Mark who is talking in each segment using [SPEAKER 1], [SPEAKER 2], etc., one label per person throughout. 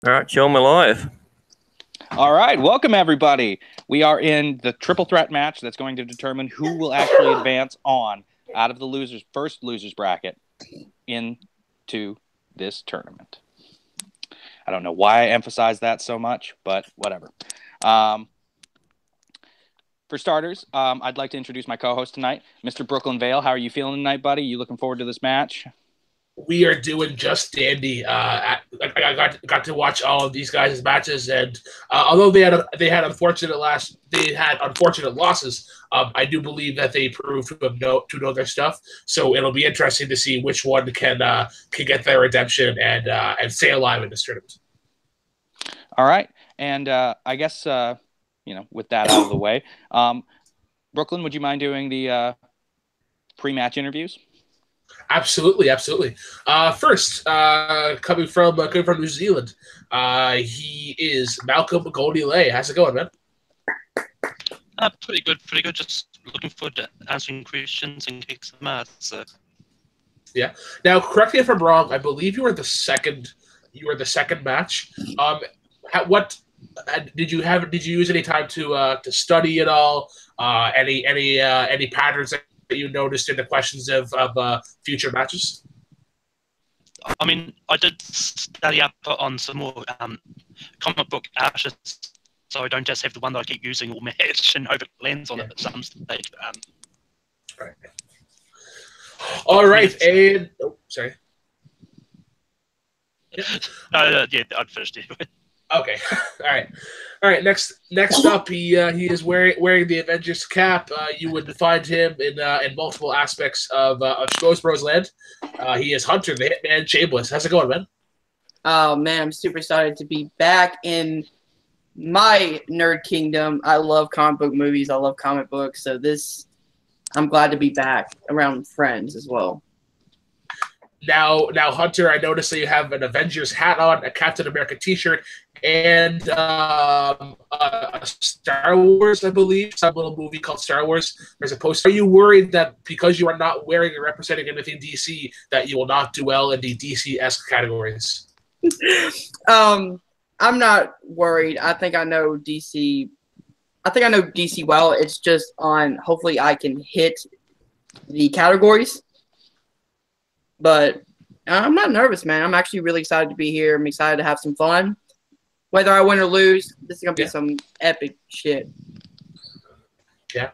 [SPEAKER 1] All right, show 'em alive.
[SPEAKER 2] All right, welcome everybody. We are in the triple threat match that's going to determine who will actually advance on out of the first losers bracket into this tournament. I don't know why I emphasize that so much, but whatever. For starters, I'd like to introduce my co-host tonight, Mr. Brooklyn Vale. How are you feeling tonight, buddy? You looking forward to this match?
[SPEAKER 3] We are doing just dandy. I got to watch all of these guys' matches, and although they had unfortunate losses, I do believe that they proved to know their stuff. So it'll be interesting to see which one can get their redemption and stay alive in this tournament.
[SPEAKER 2] All right, and I guess with that out of the way, Brooklyn, would you mind doing the pre-match interviews?
[SPEAKER 3] Absolutely. First, coming from New Zealand, he is Malcolm Goldie Lay. How's it going, man?
[SPEAKER 4] Pretty good. Just looking forward to answering questions and kick some ass. So.
[SPEAKER 3] Yeah. Now, correct me if I'm wrong. I believe you were the second. You were the second match. What did you have? Did you use any time to study at all? Any patterns that you noticed in the questions of future matches?
[SPEAKER 4] I mean, I did study up on some more comic book ashes, so I don't just have the one that I keep using all match and hope it lands on it at some stage.
[SPEAKER 3] Right. All right, and sorry.
[SPEAKER 4] Yeah, I'd finished anyway.
[SPEAKER 3] Okay, all right. Next up, he is wearing the Avengers cap. You would find him in multiple aspects of Schmoes Bros Land. He is Hunter, the Hitman Shameless. How's it going, man?
[SPEAKER 5] Oh man, I'm super excited to be back in my nerd kingdom. I love comic book movies. I love comic books. So I'm glad to be back around friends as well.
[SPEAKER 3] Now, Hunter, I noticed that you have an Avengers hat on, a Captain America T-shirt, and a Star Wars, I believe, some little movie called Star Wars. There's a poster. Are you worried that because you are not wearing or representing anything DC, that you will not do well in the DC-esque categories?
[SPEAKER 5] I'm not worried. I think I know DC well. It's just on. Hopefully, I can hit the categories. But I'm not nervous, man. I'm actually really excited to be here. I'm excited to have some fun. Whether I win or lose, this is going to be some epic shit.
[SPEAKER 3] Yeah.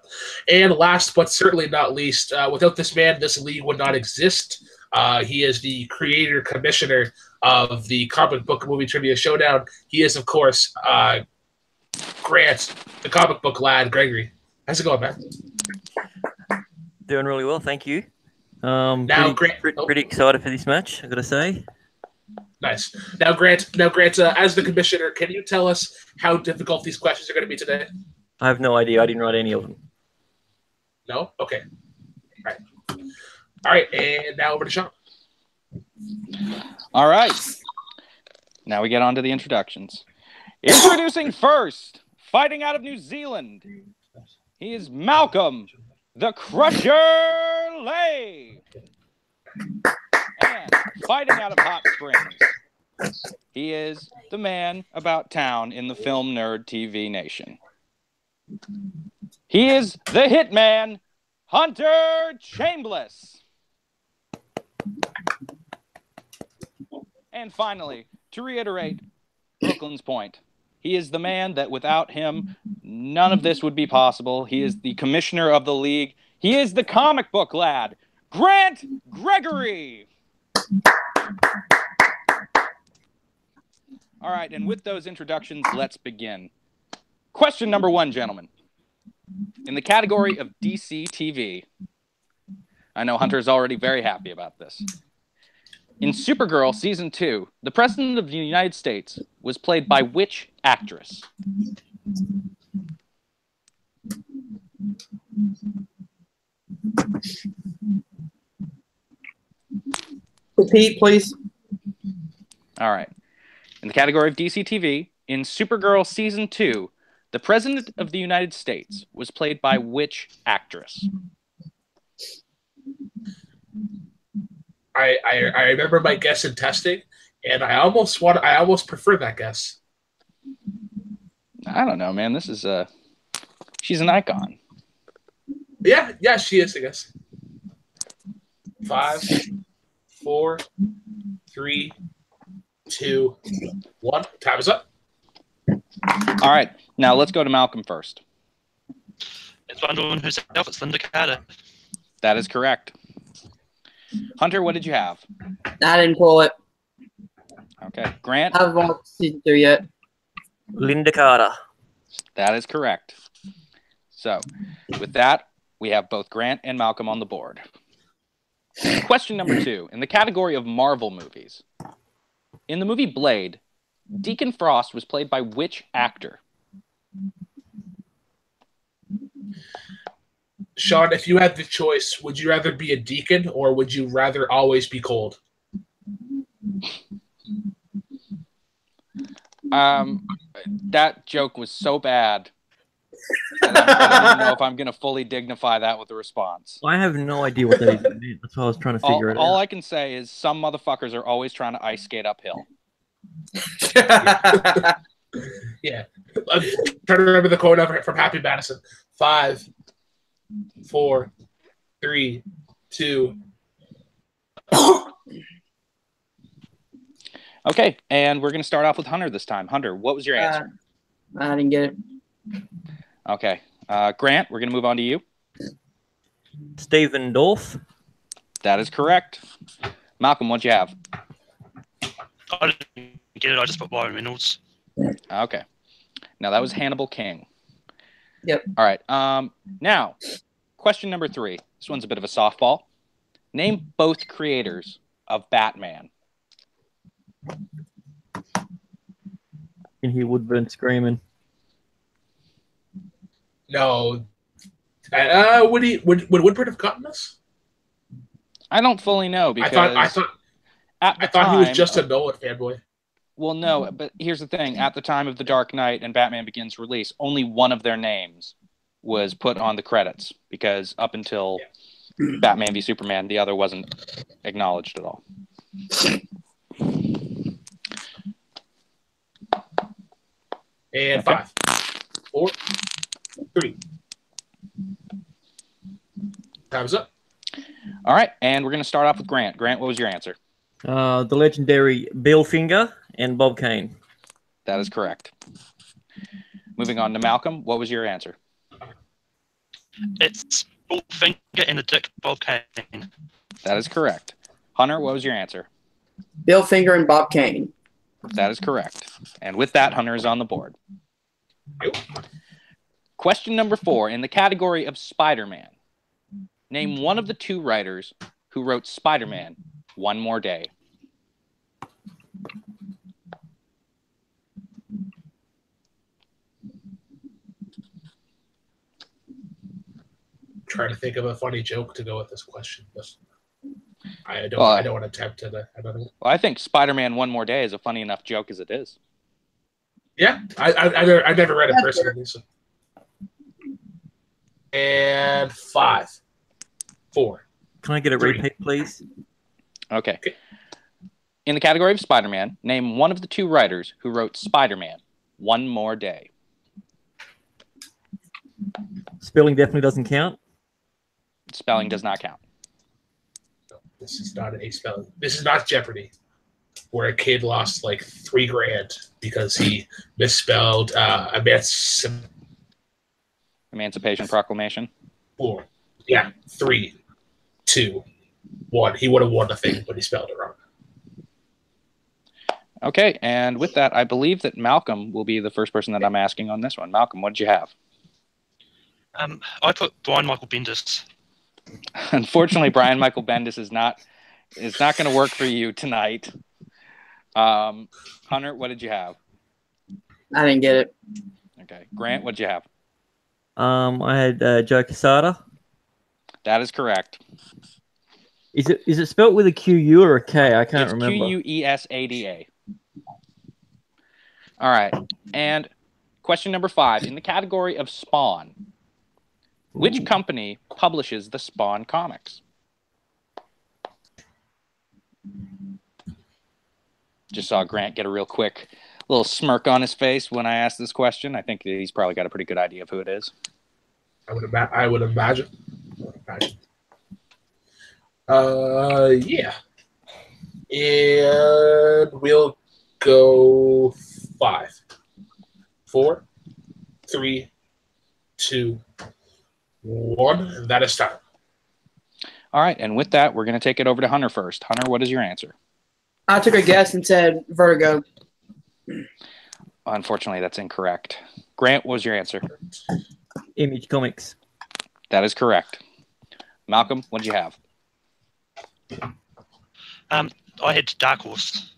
[SPEAKER 3] And last but certainly not least, without this man, this league would not exist. He is the creator, commissioner of the Comic Book Movie Trivia Showdown. He is, of course, Grant, the comic book lad, Gregory. How's it going, man?
[SPEAKER 1] Doing really well, thank you. Pretty excited for this match, I've got to say.
[SPEAKER 3] Nice. Now, Grant, as the commissioner, can you tell us how difficult these questions are going to be today?
[SPEAKER 1] I have no idea. I didn't write any of them.
[SPEAKER 3] No? Okay. All right, and now over to Sean.
[SPEAKER 2] All right. Now we get on to the introductions. Introducing first, fighting out of New Zealand, he is Malcolm the Crusher Lay. And fighting out of Hot Springs, he is the man about town in the film nerd TV nation. He is the Hitman, Hunter Chambliss. And finally, to reiterate Brooklyn's point, he is the man that without him, none of this would be possible. He is the commissioner of the league. He is the comic book lad, Grant Gregory. All right, and with those introductions, let's begin. Question number 1, gentlemen. In the category of DC TV, I know Hunter is already very happy about this. In Supergirl Season 2, the President of the United States was played by which actress?
[SPEAKER 5] Repeat, please.
[SPEAKER 2] All right. In the category of DC TV, in Supergirl Season 2, the President of the United States was played by which actress?
[SPEAKER 3] I remember my guess in testing, And I almost prefer that guess.
[SPEAKER 2] I don't know, man. This is she's an icon.
[SPEAKER 3] Yeah, she is, I guess. 5, 4, 3, 2, 1. Time is up.
[SPEAKER 2] All right, now let's go to Malcolm first.
[SPEAKER 4] It's Wonder Woman herself. It's Linda Carter.
[SPEAKER 2] That is correct. Hunter, what did you have?
[SPEAKER 5] I didn't pull it.
[SPEAKER 2] Okay, Grant.
[SPEAKER 5] I haven't watched season 3 yet.
[SPEAKER 1] Linda Carter.
[SPEAKER 2] That is correct. So, with that, we have both Grant and Malcolm on the board. Question number 2. In the category of Marvel movies, in the movie Blade, Deacon Frost was played by which actor?
[SPEAKER 3] Sean, if you had the choice, would you rather be a deacon or would you rather always be cold?
[SPEAKER 2] That joke was so bad that I don't even know if I'm going to fully dignify that with a response.
[SPEAKER 1] I have no idea what that is. That's what I was trying to figure
[SPEAKER 2] All
[SPEAKER 1] out.
[SPEAKER 2] I can say is some motherfuckers are always trying to ice skate uphill.
[SPEAKER 3] Yeah. I'm trying to remember the quote from Happy Madison. 5, 4, 3, 2.
[SPEAKER 2] Okay, and we're going to start off with Hunter this time. Hunter, what was your answer?
[SPEAKER 5] I didn't get it.
[SPEAKER 2] Okay. Grant, we're going to move on to you.
[SPEAKER 1] Stephen Dorff.
[SPEAKER 2] That is correct. Malcolm, what'd you have?
[SPEAKER 4] I didn't get it. I just put Ryan Reynolds.
[SPEAKER 2] Okay. Now, that was Hannibal King.
[SPEAKER 5] Yep.
[SPEAKER 2] All right. Now, question number 3. This one's a bit of a softball. Name both creators of Batman.
[SPEAKER 1] And he would have been screaming.
[SPEAKER 3] No. Would Woodward have gotten this?
[SPEAKER 2] I don't fully know because
[SPEAKER 3] I thought he was just a Nolan fanboy.
[SPEAKER 2] Well, no, but here's the thing. At the time of The Dark Knight and Batman Begins release, only one of their names was put on the credits because up until Batman v Superman, the other wasn't acknowledged at all.
[SPEAKER 3] And 5, 4, 3. Time's up.
[SPEAKER 2] All right, and we're going to start off with Grant. Grant, what was your answer?
[SPEAKER 1] The legendary Bill Finger and Bob Kane.
[SPEAKER 2] That is correct. Moving on to Malcolm, what was your answer?
[SPEAKER 4] It's Bill Finger and the Dick Bob Kane.
[SPEAKER 2] That is correct. Hunter, what was your answer?
[SPEAKER 5] Bill Finger and Bob Kane.
[SPEAKER 2] That is correct. And with that, Hunter is on the board.
[SPEAKER 3] Yep.
[SPEAKER 2] Question number 4. In the category of Spider-Man, name one of the 2 writers who wrote Spider-Man One More Day.
[SPEAKER 3] Trying to think of a funny joke to go with this question. I don't want to attempt it. I don't know.
[SPEAKER 2] Well, I think Spider-Man One More Day is a funny enough joke as it is.
[SPEAKER 3] Yeah, I never read it personally. So. And 5, 4.
[SPEAKER 1] Can I get a repeat, please?
[SPEAKER 2] Okay. In the category of Spider-Man, name one of the 2 writers who wrote Spider-Man One More Day.
[SPEAKER 1] Spelling definitely doesn't count.
[SPEAKER 2] Spelling does not count.
[SPEAKER 3] This is not a spelling. This is not Jeopardy, where a kid lost like $3,000 because he misspelled
[SPEAKER 2] Emancipation Proclamation.
[SPEAKER 3] 4. Yeah, 3, 2, 1. He would have won the thing, but he spelled it wrong.
[SPEAKER 2] Okay, and with that, I believe that Malcolm will be the first person that I'm asking on this one. Malcolm, what did you have?
[SPEAKER 4] I put Brian Michael Bendis.
[SPEAKER 2] Unfortunately, Brian Michael Bendis is not going to work for you tonight. Hunter, what did you have?
[SPEAKER 5] I didn't get it.
[SPEAKER 2] Okay, Grant, what did you have?
[SPEAKER 1] I had Joe Quesada.
[SPEAKER 2] That is correct.
[SPEAKER 1] Is it spelled with a QU or a K? I can't remember.
[SPEAKER 2] Quesada. All right, and question number 5 in the category of Spawn. Which company publishes the Spawn comics? Just saw Grant get a real quick little smirk on his face when I asked this question. I think he's probably got a pretty good idea of who it is.
[SPEAKER 3] I would imagine. Yeah. And we'll go 5, 4, 3, 2, 1. That is time.
[SPEAKER 2] All right, and with that, we're going to take it over to Hunter first. Hunter, what is your answer?
[SPEAKER 5] I took a guess and said Vertigo.
[SPEAKER 2] Unfortunately, that's incorrect. Grant, what was your answer?
[SPEAKER 1] Image Comics.
[SPEAKER 2] That is correct. Malcolm, what did you have?
[SPEAKER 4] I had Dark Horse.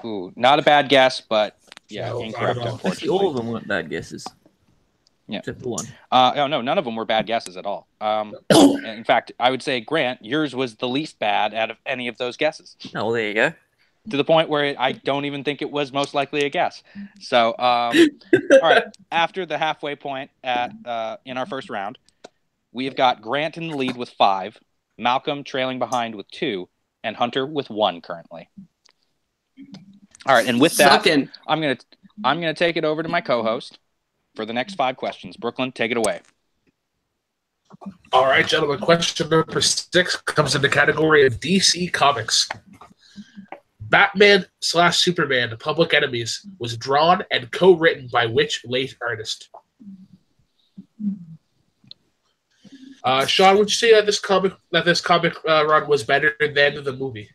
[SPEAKER 2] Ooh, not a bad guess, but yeah,
[SPEAKER 3] No,
[SPEAKER 2] incorrect,
[SPEAKER 3] not at all.
[SPEAKER 1] Actually,
[SPEAKER 2] unfortunately.
[SPEAKER 1] all of them weren't bad guesses.
[SPEAKER 2] Yeah.
[SPEAKER 1] Except for one.
[SPEAKER 2] Oh, no, none of them were bad guesses at all. In fact, I would say, Grant, yours was the least bad out of any of those guesses.
[SPEAKER 1] Oh, well, there you go.
[SPEAKER 2] To the point where I don't even think it was most likely a guess. So, all right, after the halfway point in our first round, we have got Grant in the lead with 5, Malcolm trailing behind with 2, and Hunter with 1 currently. All right, and with that, I'm gonna take it over to my co-host for the next 5 questions. Brooklyn, take it away.
[SPEAKER 3] All right, gentlemen. Question number 6 comes in the category of DC Comics. Batman/Superman: Public Enemies was drawn and co-written by which late artist? Sean, would you say that this comic run was better than the movie?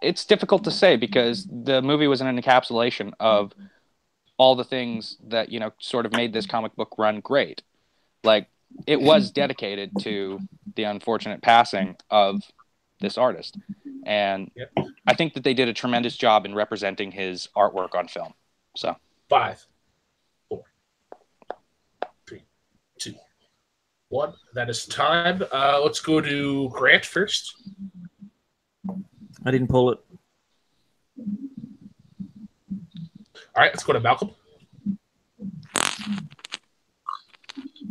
[SPEAKER 2] It's difficult to say because the movie was an encapsulation of all the things that, sort of made this comic book run great. Like, it was dedicated to the unfortunate passing of this artist. And I think that they did a tremendous job in representing his artwork on film. So
[SPEAKER 3] 5, 4, 3, 2, 1. That is time. Let's go to Grant first.
[SPEAKER 1] I didn't pull it.
[SPEAKER 3] All right, let's go to Malcolm.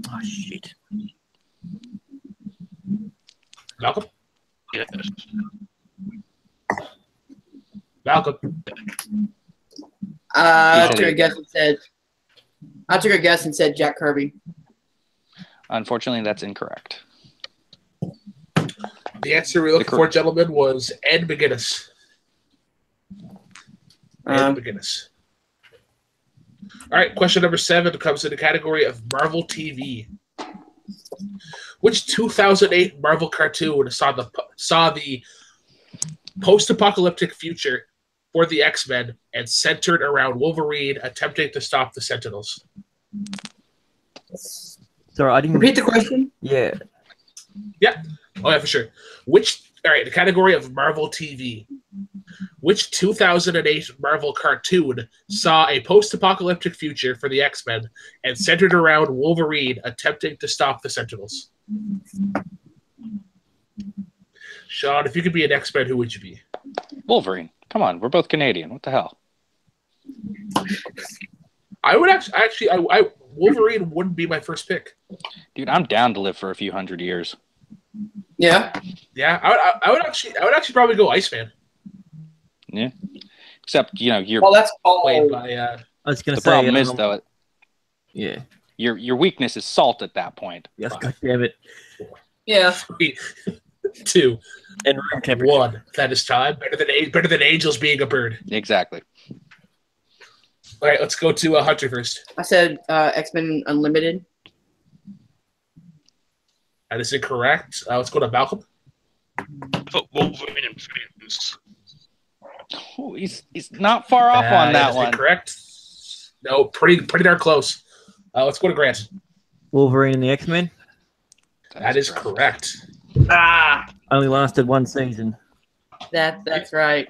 [SPEAKER 1] Oh, shit.
[SPEAKER 3] Malcolm?
[SPEAKER 4] Yes.
[SPEAKER 3] Malcolm.
[SPEAKER 5] I took a guess and said Jack Kirby.
[SPEAKER 2] Unfortunately, that's incorrect.
[SPEAKER 3] The answer we're looking for, gentlemen, was Ed McGuinness. Ed McGuinness. All right, question number 7 comes in the category of Marvel TV. Which 2008 Marvel cartoon saw the post-apocalyptic future for the X-Men and centered around Wolverine attempting to stop the Sentinels?
[SPEAKER 1] Sorry, I didn't
[SPEAKER 5] repeat the question.
[SPEAKER 1] Yeah.
[SPEAKER 3] Yeah. Oh, yeah, for sure. The category of Marvel TV. Which 2008 Marvel cartoon saw a post-apocalyptic future for the X-Men and centered around Wolverine attempting to stop the Sentinels? Sean, if you could be an X-Men, who would you be?
[SPEAKER 2] Wolverine. Come on, we're both Canadian. What the hell?
[SPEAKER 3] I would actually Wolverine wouldn't be my first pick.
[SPEAKER 2] Dude, I'm down to live for a few hundred years.
[SPEAKER 5] Yeah.
[SPEAKER 3] Yeah, I would actually probably go Iceman.
[SPEAKER 2] Yeah. Except, you're
[SPEAKER 5] that's
[SPEAKER 3] played by
[SPEAKER 1] I was going to
[SPEAKER 2] the
[SPEAKER 1] say
[SPEAKER 2] problem is though
[SPEAKER 1] yeah.
[SPEAKER 2] Your weakness is salt at that point.
[SPEAKER 1] Yes, God damn it.
[SPEAKER 5] Yeah.
[SPEAKER 3] 3, 2,
[SPEAKER 1] and room temperature.
[SPEAKER 3] 1. That is time. Better than angels being a bird.
[SPEAKER 2] Exactly.
[SPEAKER 3] All right, let's go to Hunter first.
[SPEAKER 5] I said X-Men Unlimited.
[SPEAKER 3] That is incorrect. Let's go to Malcolm.
[SPEAKER 4] Put Wolverine and Friends.
[SPEAKER 2] Oh, he's not far off on that one.
[SPEAKER 3] Incorrect. No, pretty darn close. Let's go to Grant.
[SPEAKER 1] Wolverine and the X-Men.
[SPEAKER 3] That is correct.
[SPEAKER 1] Only lasted 1 season.
[SPEAKER 5] That's right.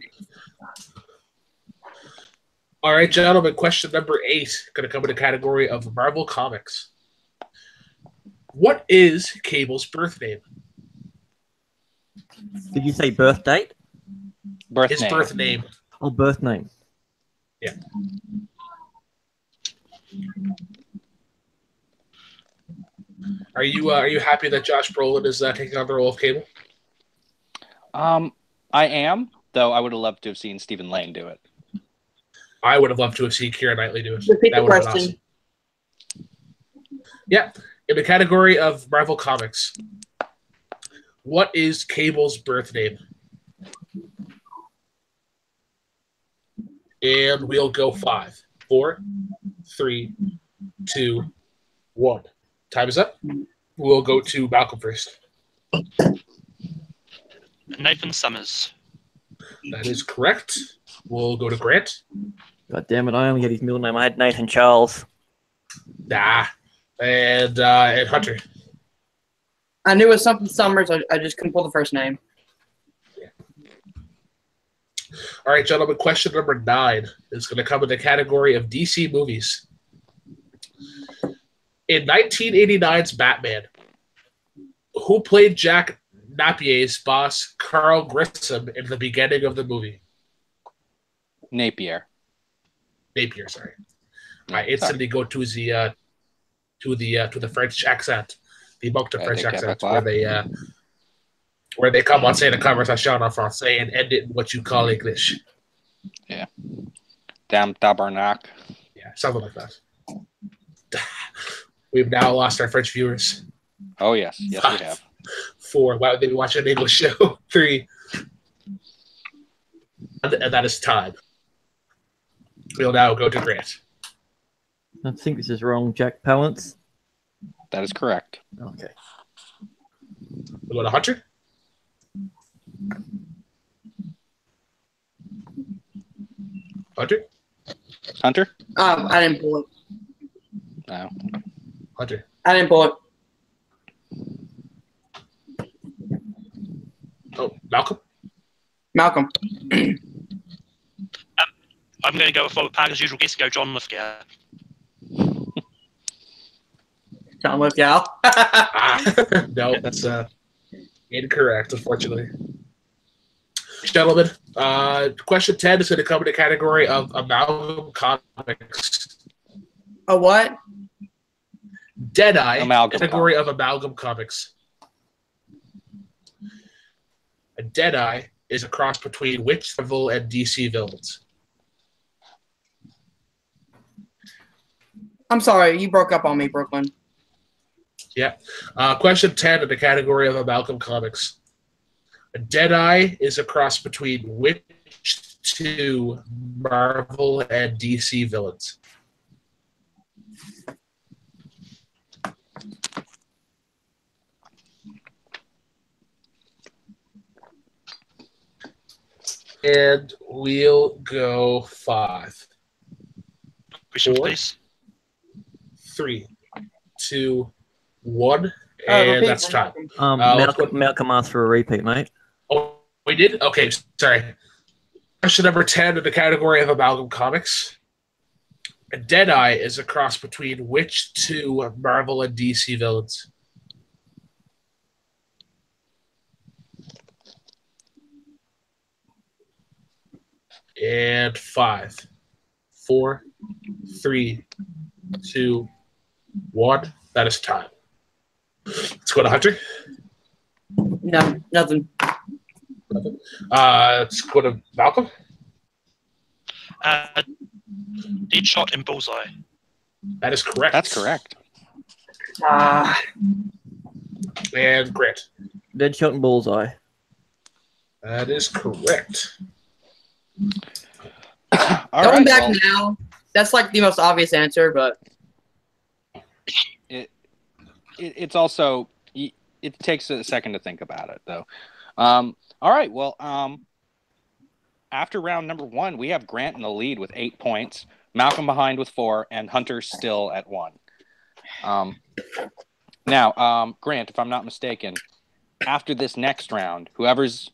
[SPEAKER 3] All right, gentlemen. Question number 8 going to come in the category of Marvel Comics. What is Cable's birth name?
[SPEAKER 1] Did you say birth date?
[SPEAKER 3] His birth name.
[SPEAKER 1] Oh, birth name.
[SPEAKER 3] Yeah. Are you happy that Josh Brolin is taking on the role of Cable?
[SPEAKER 2] I am, though I would have loved to have seen Stephen Lang do it.
[SPEAKER 3] I would have loved to have seen Keira Knightley do it.
[SPEAKER 5] Repeat
[SPEAKER 3] That
[SPEAKER 5] the
[SPEAKER 3] would have been
[SPEAKER 5] question.
[SPEAKER 3] awesome. Yeah. In the category of Marvel Comics, what is Cable's birth name? And we'll go 5, 4, 3, 2, 1. Time is up. We'll go to Malcolm first.
[SPEAKER 4] Nathan Summers.
[SPEAKER 3] That is correct. We'll go to Grant.
[SPEAKER 1] God damn it! I only had his middle name. I had Nathan Charles.
[SPEAKER 3] Nah. And Hunter.
[SPEAKER 5] I knew it was something Summers. I just couldn't pull the first name.
[SPEAKER 3] All right, gentlemen, question number 9 is going to come in the category of DC movies. In 1989's Batman, who played Jack Napier's boss, Carl Grissom, in the beginning of the movie?
[SPEAKER 2] Napier,
[SPEAKER 3] sorry. I instantly go to the French accent, the mock French accent, where they come on saying the conversation en français and end it in what you call English.
[SPEAKER 2] Yeah. Damn tabarnak.
[SPEAKER 3] Yeah, something like that. We've now lost our French viewers.
[SPEAKER 2] Oh, yes. Yes,
[SPEAKER 3] 5,
[SPEAKER 2] we have.
[SPEAKER 3] 4. Why would they be watching an English show? 3. And that is time. We'll now go to Grant.
[SPEAKER 1] I think this is wrong. Jack Palance.
[SPEAKER 2] That is correct.
[SPEAKER 1] Okay.
[SPEAKER 3] We'll go to Hunter. Hunter?
[SPEAKER 5] I didn't pull it.
[SPEAKER 2] No.
[SPEAKER 3] Hunter.
[SPEAKER 5] I didn't pull it.
[SPEAKER 3] Oh, Malcolm?
[SPEAKER 5] Malcolm.
[SPEAKER 4] I'm going to go with Robert Parker's usual guess and go John Lithgow.
[SPEAKER 5] John Lithgow.
[SPEAKER 3] No, that's incorrect, unfortunately. Gentlemen, question 10 is going to come in the category of Amalgam Comics.
[SPEAKER 5] A what?
[SPEAKER 3] Deadeye,
[SPEAKER 2] Amalgam
[SPEAKER 3] category of Amalgam Comics. A Deadeye is a cross between which Marvel and DC villains?
[SPEAKER 5] I'm sorry, you broke up on me, Brooklyn.
[SPEAKER 3] Yeah. Question 10 in the category of Amalgam Comics. A Deadeye is a cross between which 2 Marvel and DC villains? And we'll go 5.
[SPEAKER 4] Question,
[SPEAKER 3] 4,
[SPEAKER 4] please.
[SPEAKER 3] 3, 2, 1, and that's time.
[SPEAKER 1] Malcolm asked for a repeat, mate.
[SPEAKER 3] Oh, we did? Okay, sorry. Question number 10 in the category of Amalgam Comics. A Deadeye is a cross between which 2 Marvel and DC villains? And 5, 4, 3, 2, 1. That is time. Let's go to Hunter.
[SPEAKER 5] No, nothing.
[SPEAKER 3] Let's go to Malcolm.
[SPEAKER 4] Deadshot and Bullseye.
[SPEAKER 3] That is correct.
[SPEAKER 2] That's correct.
[SPEAKER 3] And Grant.
[SPEAKER 1] Deadshot and Bullseye.
[SPEAKER 3] That is correct.
[SPEAKER 5] Going back now, that's like the most obvious answer, but
[SPEAKER 2] it's also it takes a second to think about it, though. All right, well, after round number 1, we have Grant in the lead with 8 points, Malcolm behind with 4, and Hunter still at 1. Now, Grant, if I'm not mistaken, after this next round, whoever's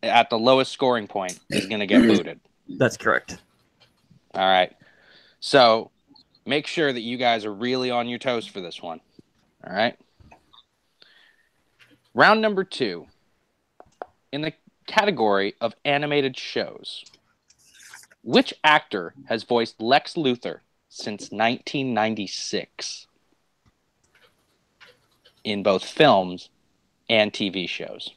[SPEAKER 2] at the lowest scoring point is going to get booted.
[SPEAKER 1] That's correct.
[SPEAKER 2] All right. So make sure that you guys are really on your toes for this one. All right. Round number 2. In the category of animated shows, which actor has voiced Lex Luthor since 1996 in both films and TV shows?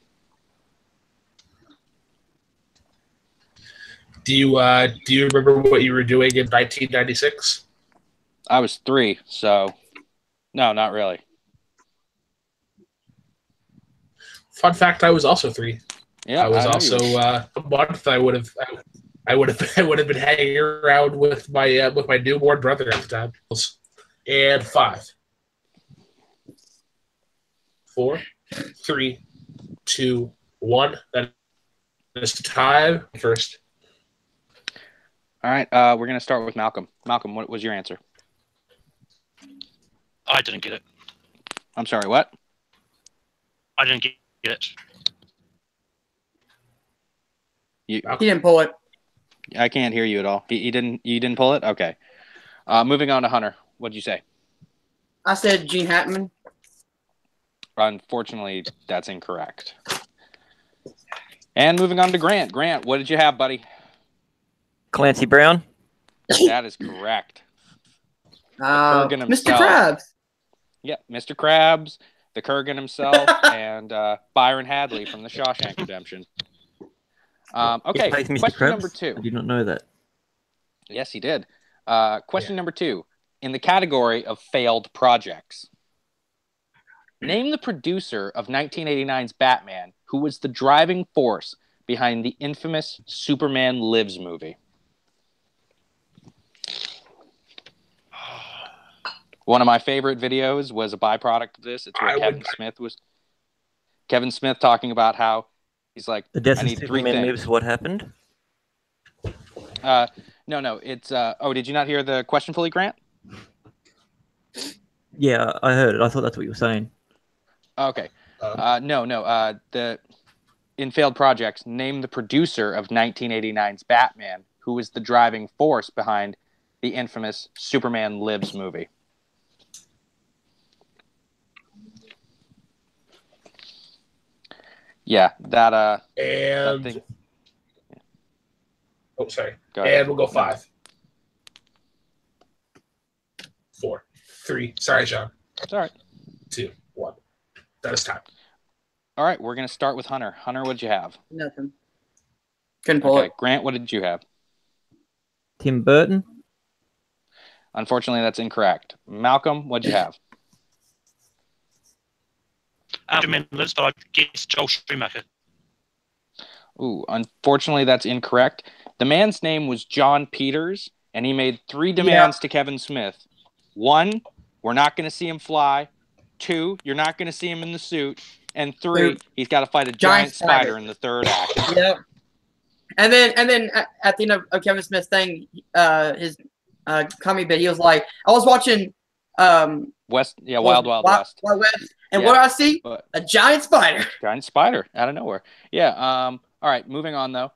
[SPEAKER 3] Do you remember what you were doing in 1996?
[SPEAKER 2] I was 3, so no, not really.
[SPEAKER 3] Fun fact: I was also 3.
[SPEAKER 2] Yeah,
[SPEAKER 3] I was also a month. I would have been hanging around with my newborn brother at the time. And 5, 4, 3, 2, 1. That is time first.
[SPEAKER 2] All right, we're gonna start with Malcolm. Malcolm, what was your answer?
[SPEAKER 4] I didn't get it.
[SPEAKER 2] I'm sorry, what?
[SPEAKER 4] I didn't get it.
[SPEAKER 5] He didn't pull it.
[SPEAKER 2] I can't hear you at all. You didn't pull it? Okay. Moving on to Hunter. What'd you say?
[SPEAKER 5] I said Gene Hackman.
[SPEAKER 2] Unfortunately, that's incorrect. And moving on to Grant. Grant, what did you have, buddy?
[SPEAKER 1] Clancy Brown.
[SPEAKER 2] That is correct. Kurgan
[SPEAKER 5] Mr. Krabs.
[SPEAKER 2] Yeah, Mr. Krabs, the Kurgan himself, and Byron Hadley from the Shawshank Redemption. Okay, question number 2.
[SPEAKER 1] I did not know that.
[SPEAKER 2] Yes, he did. Question number 2. In the category of failed projects, name the producer of 1989's Batman who was the driving force behind the infamous Superman Lives movie. One of my favorite videos was a byproduct of this. It's where Kevin Smith talking about how he's like,
[SPEAKER 1] the death
[SPEAKER 2] I
[SPEAKER 1] of
[SPEAKER 2] need 3
[SPEAKER 1] Superman
[SPEAKER 2] things.
[SPEAKER 1] Lives. What happened?
[SPEAKER 2] No. It's did you not hear the question fully, Grant?
[SPEAKER 1] Yeah, I heard it. I thought that's what you were saying.
[SPEAKER 2] Okay. In failed projects, name the producer of 1989's Batman who was the driving force behind the infamous Superman Lives movie. Yeah, that thing.
[SPEAKER 3] Oh, sorry.
[SPEAKER 2] And
[SPEAKER 3] we'll go 5, 4, 3. Sorry, Sean.
[SPEAKER 2] It's all right.
[SPEAKER 3] 2, 1. That is time.
[SPEAKER 2] All right, we're gonna start with Hunter. Hunter, what did you have?
[SPEAKER 5] Nothing. Couldn't pull it.
[SPEAKER 2] Grant, what did you have?
[SPEAKER 1] Tim Burton.
[SPEAKER 2] Unfortunately, that's incorrect. Malcolm, what did you have?
[SPEAKER 4] Superman Lives, but I guess Joel Schumacher.
[SPEAKER 2] Ooh, unfortunately, that's incorrect. The man's name was John Peters, and he made 3 demands to Kevin Smith. 1, we're not going to see him fly. 2, you're not going to see him in the suit. And 3, he's got to fight a giant spider in the 3rd act.
[SPEAKER 5] Yep. And then at the end of Kevin Smith's thing, his comedy bit, he was like, I was watching
[SPEAKER 2] Wild Wild West.
[SPEAKER 5] Wild West. And what do I see? A giant spider.
[SPEAKER 2] Giant spider out of nowhere. Yeah. All right. Moving on, though.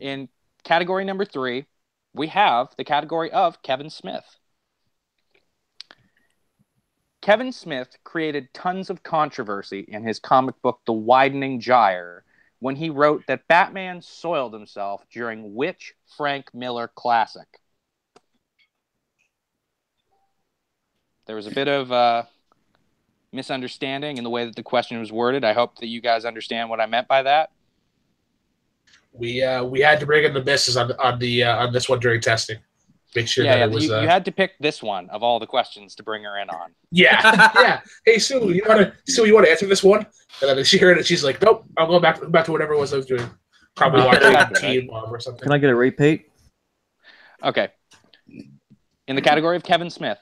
[SPEAKER 2] In category number 3, we have the category of Kevin Smith. Kevin Smith created tons of controversy in his comic book, The Widening Gyre, when he wrote that Batman soiled himself during which Frank Miller classic? There was a bit of misunderstanding in the way that the question was worded. I hope that you guys understand what I meant by that.
[SPEAKER 3] We had to bring in the misses on this one during testing. Make sure that it was.
[SPEAKER 2] You had to pick this one of all the questions to bring her in on.
[SPEAKER 3] Yeah. Hey Sue, you want to answer this one? And then she heard it. She's like, nope, I'll go back to whatever it was I was doing. Probably watching Teen Mom or something.
[SPEAKER 1] Can I get a repeat?
[SPEAKER 2] Okay. In the category of Kevin Smith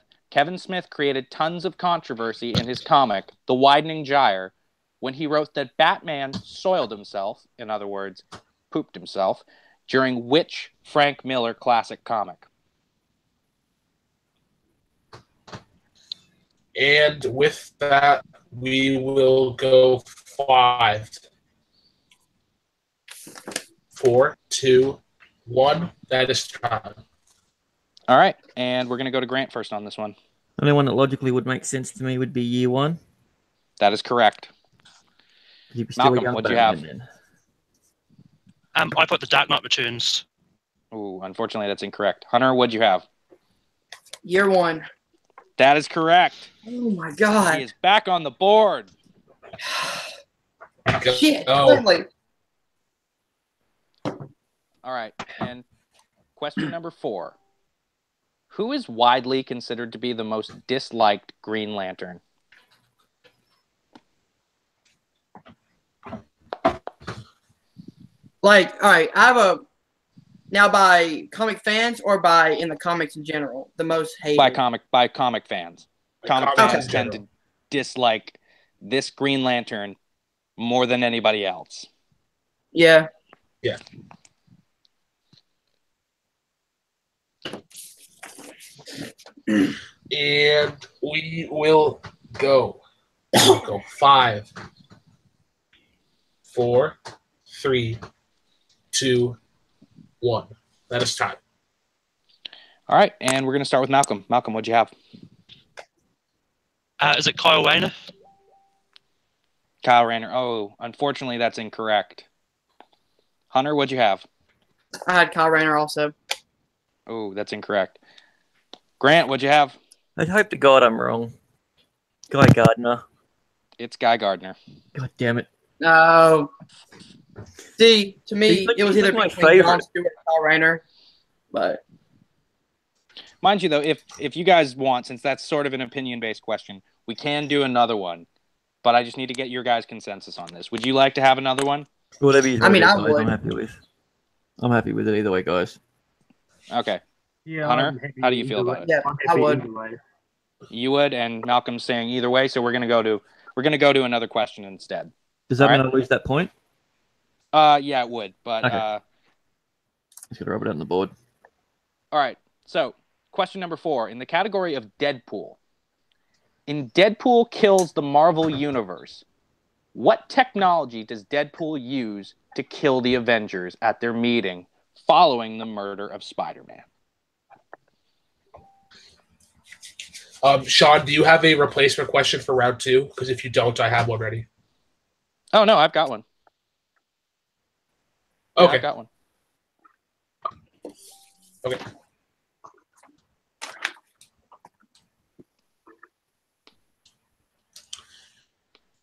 [SPEAKER 2] created tons of controversy in his comic, The Widening Gyre, when he wrote that Batman soiled himself, in other words, pooped himself, during which Frank Miller classic comic?
[SPEAKER 3] And with that, we will go 5, 4, 2, 1. That is time.
[SPEAKER 2] All right, and we're going to go to Grant first on this one.
[SPEAKER 1] The only one that logically would make sense to me would be Year One.
[SPEAKER 2] That is correct. Malcolm, what'd you have?
[SPEAKER 4] I put The Dark Knight Returns.
[SPEAKER 2] Ooh, unfortunately, that's incorrect. Hunter, what'd you have?
[SPEAKER 5] Year One.
[SPEAKER 2] That is correct.
[SPEAKER 5] Oh my God.
[SPEAKER 2] He is back on the board.
[SPEAKER 5] Shit.
[SPEAKER 2] All right, and question number 4. Who is widely considered to be the most disliked Green Lantern?
[SPEAKER 5] Like, all right, I have a now by comic fans or by in the comics in general, the most hated.
[SPEAKER 2] By comic fans. Comic fans tend to dislike this Green Lantern more than anybody else.
[SPEAKER 5] Yeah.
[SPEAKER 3] Yeah. And we will go. 5, 4, 3, 2, 1. That is time.
[SPEAKER 2] All right, and we're going to start with Malcolm. Malcolm, what'd you have?
[SPEAKER 4] Is it Kyle Rayner?
[SPEAKER 2] Kyle Rayner. Oh, unfortunately, that's incorrect. Hunter, what'd you have?
[SPEAKER 5] I had Kyle Rayner also.
[SPEAKER 2] Oh, that's incorrect. Grant, what'd you have?
[SPEAKER 1] I hope to God I'm wrong. Guy Gardner.
[SPEAKER 2] It's Guy Gardner.
[SPEAKER 1] God damn it.
[SPEAKER 5] No. See, to me, it was either
[SPEAKER 1] my
[SPEAKER 5] between
[SPEAKER 1] favorite.
[SPEAKER 5] John Stewart and Kyle Rayner, but
[SPEAKER 2] Mind you, though, if you guys want, since that's sort of an opinion-based question, we can do another one. But I just need to get your guys' consensus on this. Would you like to have another one?
[SPEAKER 1] Whatever you
[SPEAKER 5] I mean, I
[SPEAKER 1] guys,
[SPEAKER 5] would.
[SPEAKER 1] I'm happy with. I'm happy with it either way, guys.
[SPEAKER 2] Okay.
[SPEAKER 6] Yeah,
[SPEAKER 2] Hunter, how do you feel about it?
[SPEAKER 5] yeah, I would.
[SPEAKER 2] You would, and Malcolm's saying either way, so we're gonna go to another question instead.
[SPEAKER 1] Does that
[SPEAKER 2] All
[SPEAKER 1] mean I lose that point?
[SPEAKER 2] Yeah, it would, but
[SPEAKER 1] Okay. Just gotta rub it out on the board.
[SPEAKER 2] all right. So, question number 4 in the category of Deadpool. In Deadpool Kills the Marvel Universe, what technology does Deadpool use to kill the Avengers at their meeting following the murder of Spider-Man?
[SPEAKER 3] Sean, do you have a replacement question for round 2? Because if you don't, I have one ready.
[SPEAKER 2] Oh, no, I've got one. Yeah,
[SPEAKER 3] Okay.
[SPEAKER 2] I've got one.
[SPEAKER 3] Okay.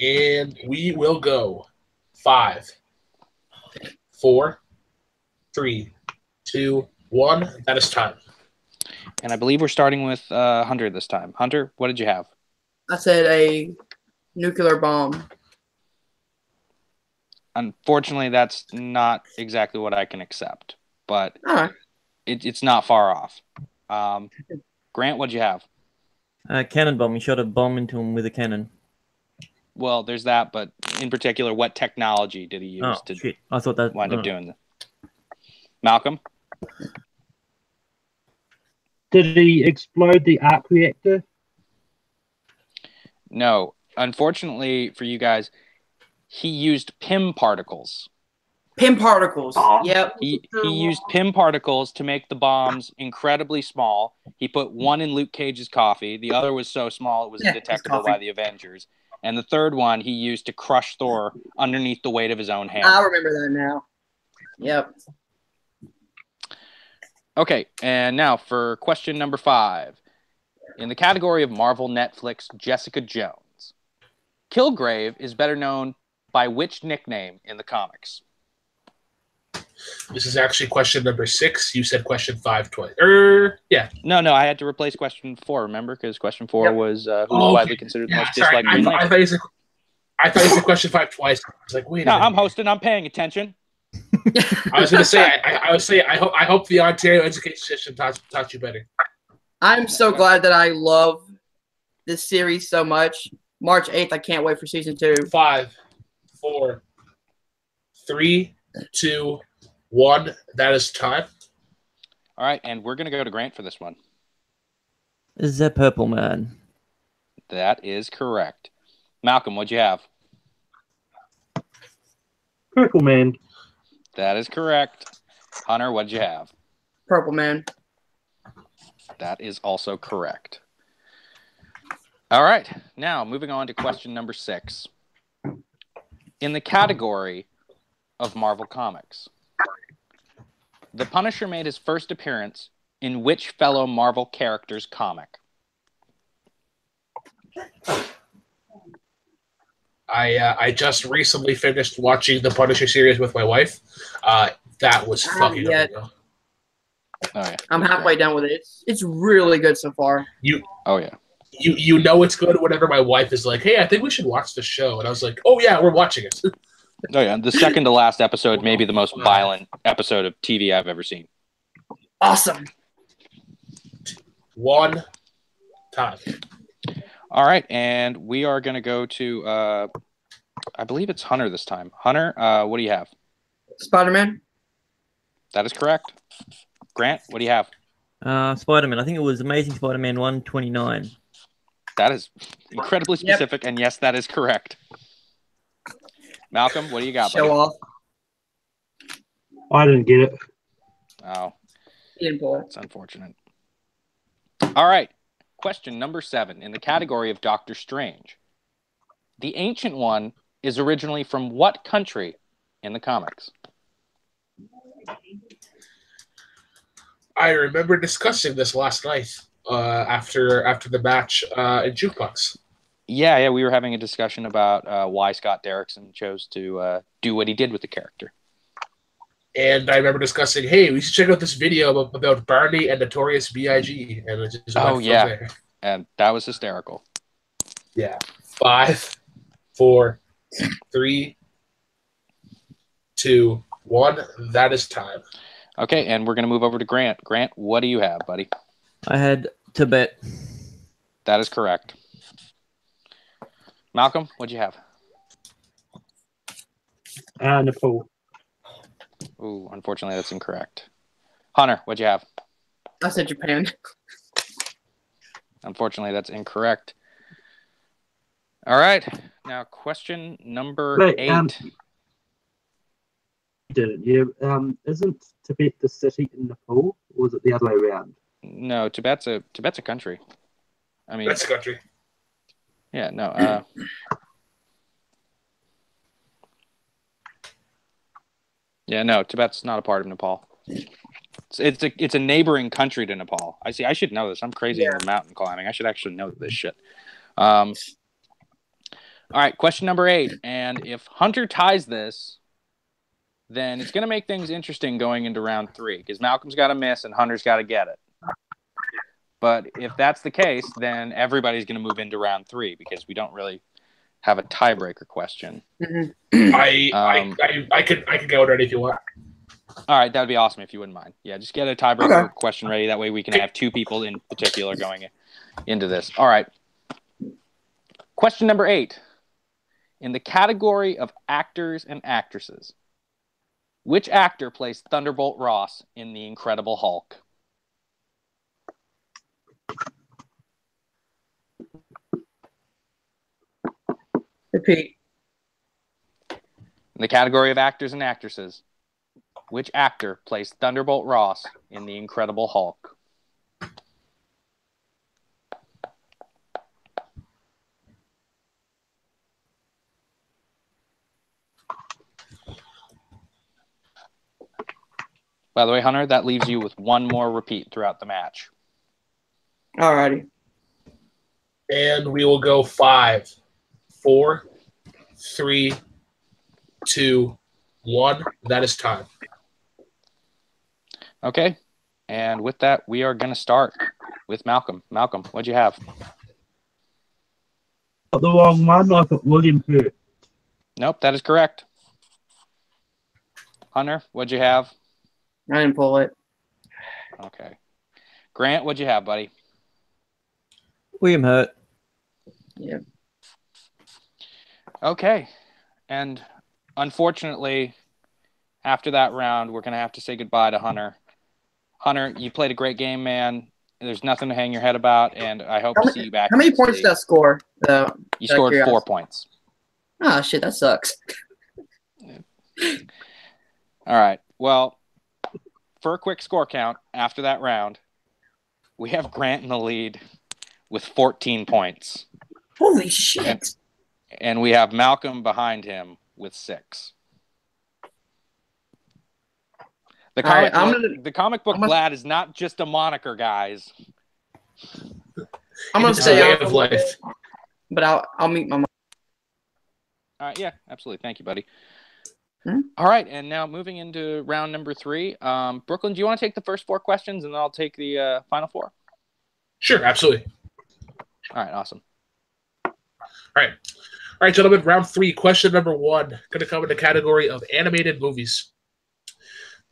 [SPEAKER 3] And we will go 5, 4, 3, 2, 1. That is time.
[SPEAKER 2] And I believe we're starting with Hunter this time. Hunter, what did you have?
[SPEAKER 5] I said a nuclear bomb.
[SPEAKER 2] Unfortunately, that's not exactly what I can accept, but
[SPEAKER 5] All right.
[SPEAKER 2] it's not far off. Grant, what'd you have?
[SPEAKER 1] Cannon bomb. You shot a bomb into him with a cannon.
[SPEAKER 2] Well, there's that, but in particular, what technology did he use to
[SPEAKER 1] shit. I thought that
[SPEAKER 2] wind up doing that? Malcolm?
[SPEAKER 6] Did he explode the arc reactor?
[SPEAKER 2] No. Unfortunately for you guys, he used PIM particles.
[SPEAKER 5] PIM particles. Yep.
[SPEAKER 2] He used PIM particles to make the bombs incredibly small. He put one in Luke Cage's coffee. The other was so small it was indetectable by the Avengers. And the third one he used to crush Thor underneath the weight of his own hand.
[SPEAKER 5] I remember that now. Yep.
[SPEAKER 2] Okay, and now for question number 5. In the category of Marvel Netflix Jessica Jones, Kilgrave is better known by which nickname in the comics?
[SPEAKER 3] This is actually question number 6. You said question 5 twice. Yeah.
[SPEAKER 2] No, I had to replace question 4, remember? Because question 4 was who's widely considered the most disliked Green Lantern.
[SPEAKER 3] I thought you said question 5 twice. I was like, wait a minute.
[SPEAKER 2] I'm hosting. I'm paying attention.
[SPEAKER 3] I was going to say, I hope the Ontario education system taught you better.
[SPEAKER 5] I'm so glad that I love this series so much. March 8th, I can't wait for season 2.
[SPEAKER 3] 5, 4, 3, 2, 1. That is time.
[SPEAKER 2] All right, and we're going to go to Grant for this one.
[SPEAKER 1] The Purple Man.
[SPEAKER 2] That is correct. Malcolm, what'd you have?
[SPEAKER 6] Purple Man.
[SPEAKER 2] That is correct. Hunter, what'd you have?
[SPEAKER 5] Purple Man.
[SPEAKER 2] That is also correct. All right, now moving on to question number 6. In the category of Marvel Comics, the Punisher made his first appearance in which fellow Marvel character's comic?
[SPEAKER 3] I just recently finished watching the Punisher series with my wife. That was fucking amazing.
[SPEAKER 2] Oh yeah.
[SPEAKER 5] I'm halfway done with it. It's really good so far.
[SPEAKER 2] Oh yeah.
[SPEAKER 3] You know it's good whenever my wife is like, "Hey, I think we should watch the show," and I was like, "Oh yeah, we're watching it."
[SPEAKER 2] Oh yeah. The second to last episode may be the most violent episode of TV I've ever seen.
[SPEAKER 5] Awesome.
[SPEAKER 3] One time.
[SPEAKER 2] All right, and we are going to go to, I believe it's Hunter this time. Hunter, what do you have?
[SPEAKER 5] Spider-Man.
[SPEAKER 2] That is correct. Grant, what do you have?
[SPEAKER 1] Spider-Man. I think it was Amazing Spider-Man 129.
[SPEAKER 2] That is incredibly specific, and yes, that is correct. Malcolm, what do you got, buddy?
[SPEAKER 5] Show off.
[SPEAKER 6] I didn't get it.
[SPEAKER 2] Oh,
[SPEAKER 5] Input.
[SPEAKER 2] that's unfortunate. All right, question number 7 in the category of Doctor Strange. The Ancient One is originally from what country in the comics?
[SPEAKER 3] I remember discussing this last night after the match in Jukebox.
[SPEAKER 2] Yeah, we were having a discussion about why Scott Derrickson chose to do what he did with the character.
[SPEAKER 3] And I remember discussing, hey, we should check out this video about Barney and Notorious B.I.G. And it just went from there.
[SPEAKER 2] And that was hysterical.
[SPEAKER 3] Yeah. 5, 4, 3, 2, 1. That is time.
[SPEAKER 2] Okay, and we're going to move over to Grant. Grant, what do you have, buddy?
[SPEAKER 1] I had Tibet.
[SPEAKER 2] That is correct. Malcolm, what'd you have?
[SPEAKER 6] Nepal.
[SPEAKER 2] Ooh, unfortunately, that's incorrect. Hunter, what'd you have?
[SPEAKER 5] I said Japan.
[SPEAKER 2] Unfortunately, that's incorrect. All right, now question number 8.
[SPEAKER 6] Didn't you? Isn't Tibet the city in Nepal, or is it the other way around?
[SPEAKER 2] No, Tibet's a country. I mean,
[SPEAKER 3] that's a country.
[SPEAKER 2] Yeah, no. Yeah, no, Tibet's not a part of Nepal. It's a neighboring country to Nepal. I see. I should know this. I'm crazy into mountain climbing. I should actually know this shit. All right, question number 8. And if Hunter ties this, then it's going to make things interesting going into round 3 because Malcolm's got to miss and Hunter's got to get it. But if that's the case, then everybody's going to move into round 3 because we don't really have a tiebreaker question.
[SPEAKER 3] I could go ready if you want.
[SPEAKER 2] All right, that would be awesome if you wouldn't mind. Yeah, just get a tiebreaker question ready. That way we can have 2 people in particular going into this. All right. Question number 8. In the category of actors and actresses, which actor plays Thunderbolt Ross in The Incredible Hulk?
[SPEAKER 5] Repeat.
[SPEAKER 2] In the category of actors and actresses, which actor plays Thunderbolt Ross in The Incredible Hulk? By the way, Hunter, that leaves you with 1 more repeat throughout the match.
[SPEAKER 5] Alrighty.
[SPEAKER 3] And we will go 5, 4, 3, 2, 1. That is time.
[SPEAKER 2] Okay. And with that, we are going to start with Malcolm. Malcolm, what'd you have?
[SPEAKER 6] Got the wrong one. I got William Hurt.
[SPEAKER 2] Nope, that is correct. Hunter, what'd you have?
[SPEAKER 5] I didn't pull it.
[SPEAKER 2] Okay. Grant, what'd you have, buddy?
[SPEAKER 1] William Hurt.
[SPEAKER 5] Yep.
[SPEAKER 2] Okay. And unfortunately, after that round, we're going to have to say goodbye to Hunter. Hunter, you played a great game, man. There's nothing to hang your head about, and I hope to see you back.
[SPEAKER 5] How many points did that score, though?
[SPEAKER 2] You scored 4 points.
[SPEAKER 5] Oh, shit, that sucks.
[SPEAKER 2] All right. Well, for a quick score count after that round, we have Grant in the lead with 14 points.
[SPEAKER 5] Holy shit.
[SPEAKER 2] And we have Malcolm behind him with 6. The comic book lad is not just a moniker, guys.
[SPEAKER 5] I'm going to say
[SPEAKER 3] of life.
[SPEAKER 5] But I'll meet my mom.
[SPEAKER 2] Yeah, absolutely. Thank you, buddy. All right, and now moving into round number 3. Brooklyn, do you want to take the first 4 questions, and then I'll take the final 4?
[SPEAKER 3] Sure, absolutely.
[SPEAKER 2] All right, awesome.
[SPEAKER 3] All right, gentlemen. Round 3, question number 1, going to come in the category of animated movies.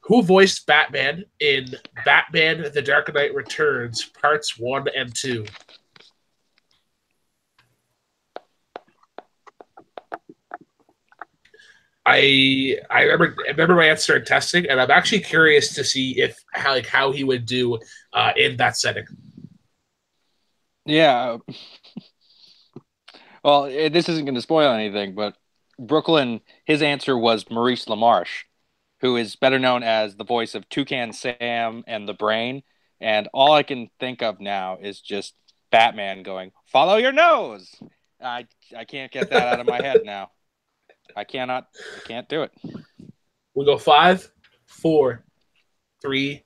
[SPEAKER 3] Who voiced Batman in Batman: The Dark Knight Returns Parts 1 and 2? I remember my answer in testing, and I'm actually curious to see how he would do in that setting.
[SPEAKER 2] Yeah. Well, this isn't going to spoil anything, but Brooklyn, his answer was Maurice LaMarche, who is better known as the voice of Toucan Sam and the Brain. And all I can think of now is just Batman going, "Follow your nose." I can't get that out of my head now. I can't do it.
[SPEAKER 3] We'll go 5, 4, 3,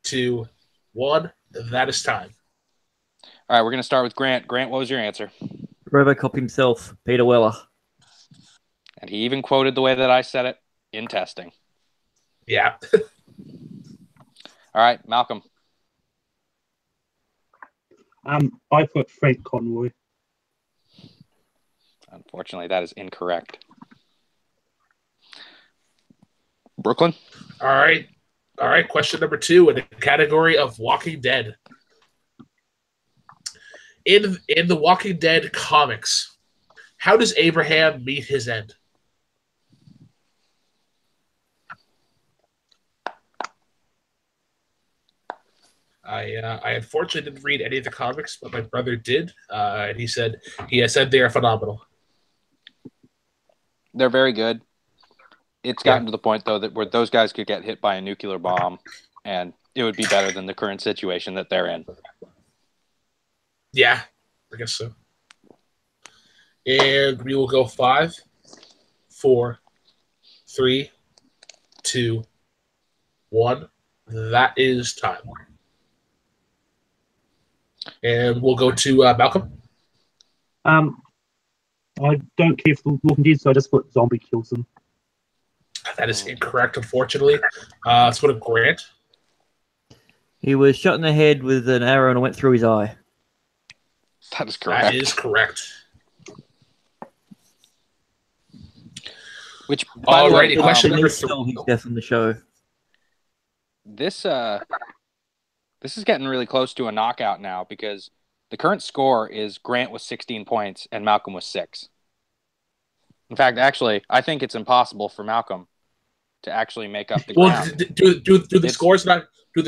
[SPEAKER 3] 2, 1. That is time.
[SPEAKER 2] All right, we're going to start with Grant. Grant, what was your answer?
[SPEAKER 1] RoboCop himself, Peter Weller.
[SPEAKER 2] And he even quoted the way that I said it in testing.
[SPEAKER 3] Yeah.
[SPEAKER 2] All right, Malcolm.
[SPEAKER 6] I put Frank Conroy.
[SPEAKER 2] Unfortunately, that is incorrect. Brooklyn?
[SPEAKER 3] All right. Question number 2 in the category of Walking Dead. In the Walking Dead comics, how does Abraham meet his end? I unfortunately didn't read any of the comics, but my brother did, and he said they are phenomenal.
[SPEAKER 2] They're very good. It's gotten to the point, though, that where those guys could get hit by a nuclear bomb, and it would be better than the current situation that they're in.
[SPEAKER 3] Yeah, I guess so. And we will go 5, 4, 3, 2, 1. That is time. And we'll go to Malcolm.
[SPEAKER 6] I don't care for the Walking Dead, so I just put Zombie kills them.
[SPEAKER 3] That is incorrect, unfortunately. Let's go to Grant.
[SPEAKER 1] He was shot in the head with an arrow and it went through his eye.
[SPEAKER 2] That is correct.
[SPEAKER 3] That is correct.
[SPEAKER 2] Which, by the way,
[SPEAKER 3] question number 3.
[SPEAKER 1] Stole his death on the show.
[SPEAKER 2] This is getting really close to a knockout now because the current score is Grant with 16 points and Malcolm with 6. In fact, actually, I think it's impossible for Malcolm to actually make up the ground.
[SPEAKER 3] Do the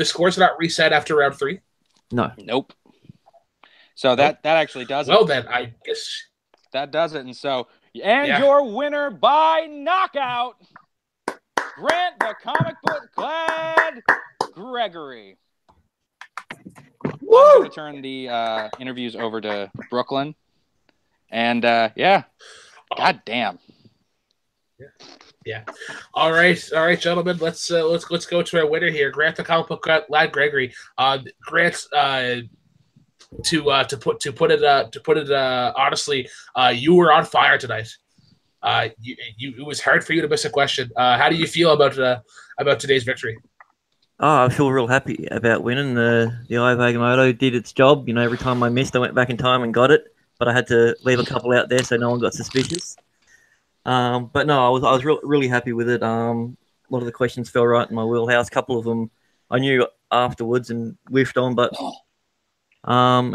[SPEAKER 3] scores not reset after round 3?
[SPEAKER 1] No.
[SPEAKER 2] Nope. So that actually does it.
[SPEAKER 3] Well, then I guess
[SPEAKER 2] that does it. And so, your winner by knockout, Grant the comic book glad Gregory. Woo! I'm going to turn the interviews over to Brooklyn. And God damn.
[SPEAKER 3] Yeah. All right, gentlemen. Let's go to our winner here, Grant the comic book lad Gregory. Grant, to put it honestly, you were on fire tonight. It was hard for you to miss a question. How do you feel about today's victory?
[SPEAKER 1] Oh, I feel real happy about winning. The Eye of Agamotto did its job. You know, every time I missed, I went back in time and got it. But I had to leave a couple out there so no one got suspicious. But no, I was really happy with it. A lot of the questions fell right in my wheelhouse. A couple of them I knew afterwards and whiffed on, but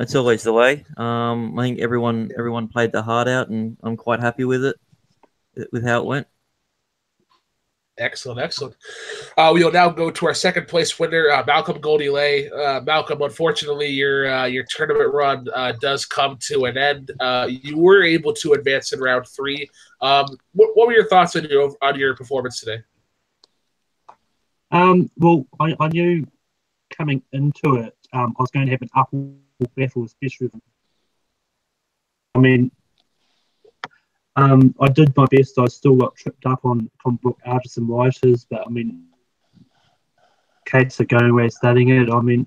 [SPEAKER 1] it's always the way. I think everyone played their heart out, and I'm quite happy with it, with how it went.
[SPEAKER 3] Excellent. We will now go to our second place winner, Malcolm Goldie-Lay. Malcolm, unfortunately, your tournament run does come to an end. You were able to advance in round 3. What were your thoughts on your performance today?
[SPEAKER 6] Well, I knew coming into it, I was going to have an uphill battle, especially with, I mean, I did my best. I still got tripped up on comic book artists and writers, but I mean, case of going away studying it. I mean,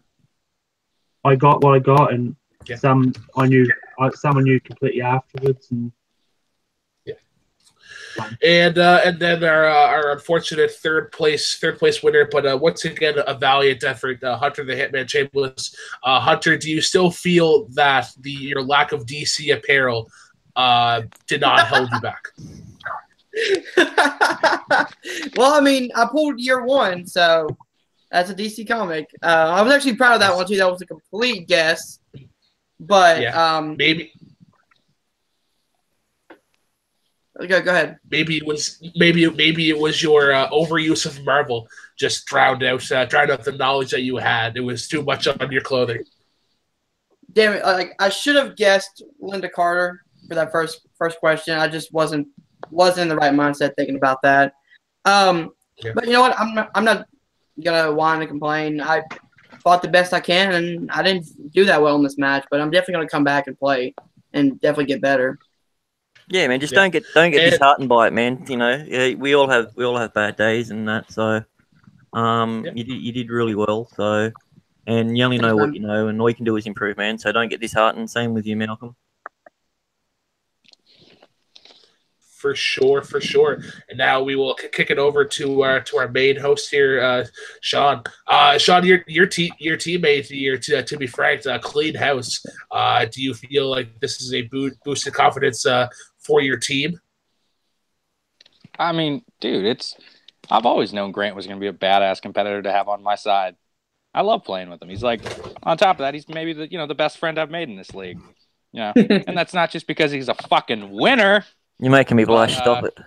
[SPEAKER 6] I got what I got, and some I knew completely afterwards. And
[SPEAKER 3] And then our unfortunate third place winner, but once again a valiant effort, Hunter the Hitman Chambliss. Hunter, do you still feel that your lack of DC apparel did not hold you back?
[SPEAKER 5] Well, I mean, I pulled year one, so that's a DC comic. I was actually proud of that one too. That was a complete guess, but
[SPEAKER 3] maybe.
[SPEAKER 5] Go ahead.
[SPEAKER 3] Maybe it was your overuse of Marvel just drowned out the knowledge that you had. It was too much on your clothing.
[SPEAKER 5] Damn it! Like I should have guessed Linda Carter for that first question. I just wasn't in the right mindset thinking about that. But you know what? I'm not gonna whine and complain. I fought the best I can, and I didn't do that well in this match. But I'm definitely gonna come back and play and definitely get better.
[SPEAKER 1] Yeah, man, just don't get disheartened by it, man. You know, we all have bad days and that. So, you did really well. So, and you only know what you know, and all you can do is improve, man. So don't get disheartened. Same with you, Malcolm.
[SPEAKER 3] For sure. And now we will kick it over to our main host here, Sean. Sean, your teammate, to be frank, clean house. Do you feel like this is a boost of confidence for your team?
[SPEAKER 2] I mean, dude, I've always known Grant was going to be a badass competitor to have on my side. I love playing with him. He's like, on top of that, he's maybe the best friend I've made in this league. Yeah, and that's not just because he's a fucking winner.
[SPEAKER 1] You're making me blush. Stop it.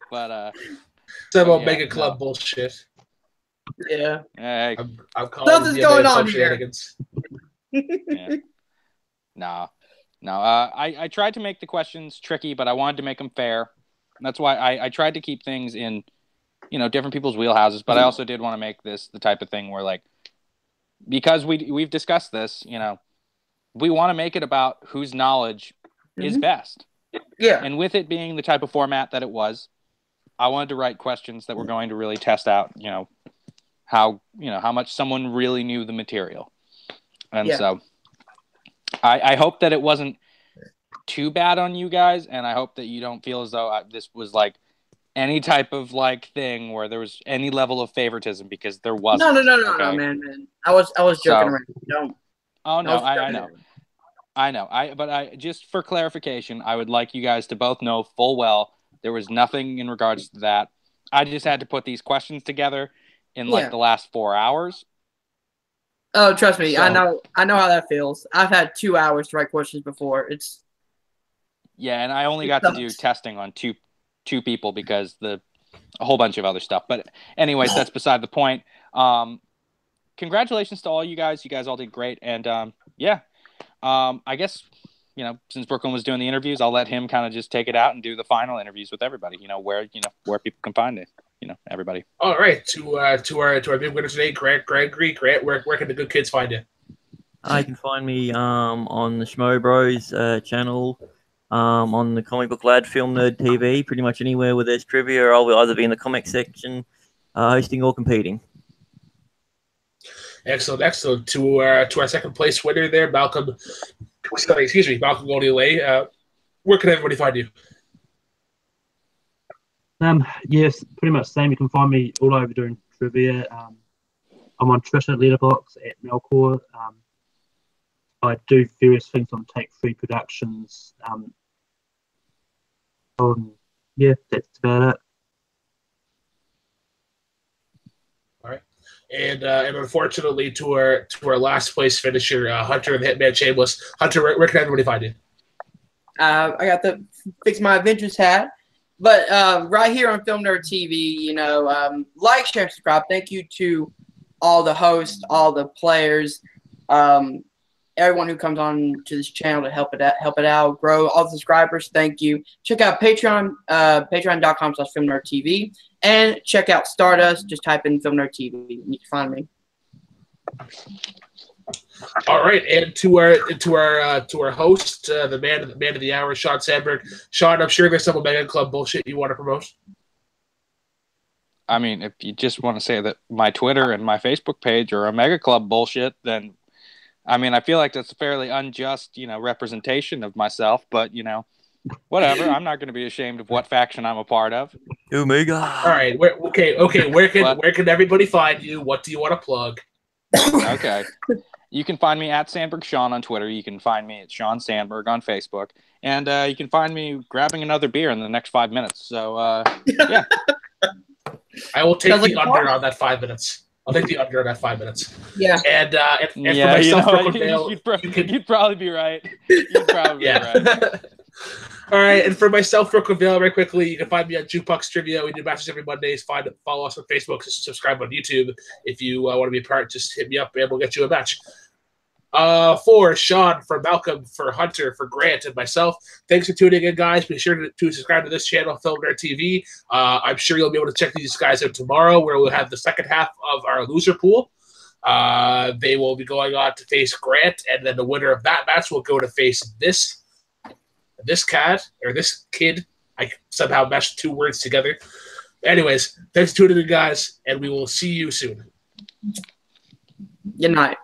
[SPEAKER 2] But
[SPEAKER 3] it's about Mega Club bullshit.
[SPEAKER 5] Yeah.
[SPEAKER 2] Hey.
[SPEAKER 3] I'm calling
[SPEAKER 5] something's going on here.
[SPEAKER 2] Yeah. No. I tried to make the questions tricky, but I wanted to make them fair. That's why I tried to keep things in, different people's wheelhouses. But I also did want to make this the type of thing where, like, because we've discussed this, we want to make it about whose knowledge is best.
[SPEAKER 5] Yeah.
[SPEAKER 2] And with it being the type of format that it was, I wanted to write questions that were going to really test out, how much someone really knew the material. And so I hope that it wasn't too bad on you guys, and I hope that you don't feel as though this was like any type of like thing where there was any level of favoritism, because there wasn't.
[SPEAKER 5] No, man. I was joking around. Don't.
[SPEAKER 2] Oh no, I know. But just for clarification, I would like you guys to both know full well there was nothing in regards to that. I just had to put these questions together in the last 4 hours.
[SPEAKER 5] Oh, trust me, so, I know how that feels. I've had 2 hours to write questions before.
[SPEAKER 2] And I only got to do testing on two people because a whole bunch of other stuff. But anyways, that's beside the point. Congratulations to all you guys. You guys all did great, and I guess, since Brooklyn was doing the interviews, I'll let him kind of just take it out and do the final interviews with everybody, where people can find it, everybody.
[SPEAKER 3] All right. To our big winner today, Grant, where can the good kids find you?
[SPEAKER 1] You can find me on the Schmo Bros channel, on the Comic Book Lad Film Nerd TV, pretty much anywhere where there's trivia. I'll either be in the comic section, hosting or competing.
[SPEAKER 3] Excellent. To our second place winner there, Malcolm Gaudier. Where can everybody find you?
[SPEAKER 6] Yes, pretty much the same. You can find me all over doing trivia. I'm on Twitter, Letterboxd at Melkor. I do various things on Take 3 Productions. That's about it.
[SPEAKER 3] All right. And unfortunately, to our last place finisher, Hunter the Hitman Chambliss. Hunter, where can everybody find you?
[SPEAKER 5] I got the Fix My Adventures hat, but right here on Film Nerd TV, like, share, and subscribe. Thank you to all the hosts, all the players, everyone who comes on to this channel to help it out, grow. All the subscribers, thank you. Check out Patreon, patreon.com/FilmNerdTV, and check out Stardust. Just type in Film Nerd TV and you can find me.
[SPEAKER 3] All right, and to our host, the man of the hour, Sean Sandberg. Sean, I'm sure there's some Omega Club bullshit you want to promote.
[SPEAKER 2] I mean, if you just want to say that my Twitter and my Facebook page are Omega Club bullshit, then I mean, I feel like that's a fairly unjust, representation of myself. But Whatever. I'm not going to be ashamed of what faction I'm a part of.
[SPEAKER 1] Omega.
[SPEAKER 3] All right. Okay. Where can everybody find you? What do you want to plug?
[SPEAKER 2] Okay. You can find me at Sandberg Sean on Twitter. You can find me at Sean Sandberg on Facebook. And you can find me grabbing another beer in the next 5 minutes. So, yeah.
[SPEAKER 3] I will take
[SPEAKER 5] Sounds like
[SPEAKER 3] the
[SPEAKER 5] a
[SPEAKER 3] under
[SPEAKER 5] plan.
[SPEAKER 3] on that 5 minutes. I'll take the under on that 5 minutes.
[SPEAKER 5] Yeah.
[SPEAKER 3] And for
[SPEAKER 2] Yeah,
[SPEAKER 3] myself,
[SPEAKER 2] you know,
[SPEAKER 3] Brooklyn Vale,
[SPEAKER 2] you'd probably be right. You'd probably be right.
[SPEAKER 3] All right, and for myself, Brooklyn Vale, very quickly, you can find me on Jukebox Trivia. We do matches every Mondays. Follow us on Facebook, subscribe on YouTube. If you want to be a part, just hit me up and we'll get you a match. For Sean, for Malcolm, for Hunter, for Grant, and myself, thanks for tuning in, guys. Be sure to subscribe to this channel, Film Nerd TV. I'm sure you'll be able to check these guys out tomorrow, where we'll have the second half of our loser pool. They will be going on to face Grant, and then the winner of that match will go to face this kid. I somehow meshed two words together. Anyways, thanks for tuning in, guys, and we will see you soon.
[SPEAKER 5] Good night.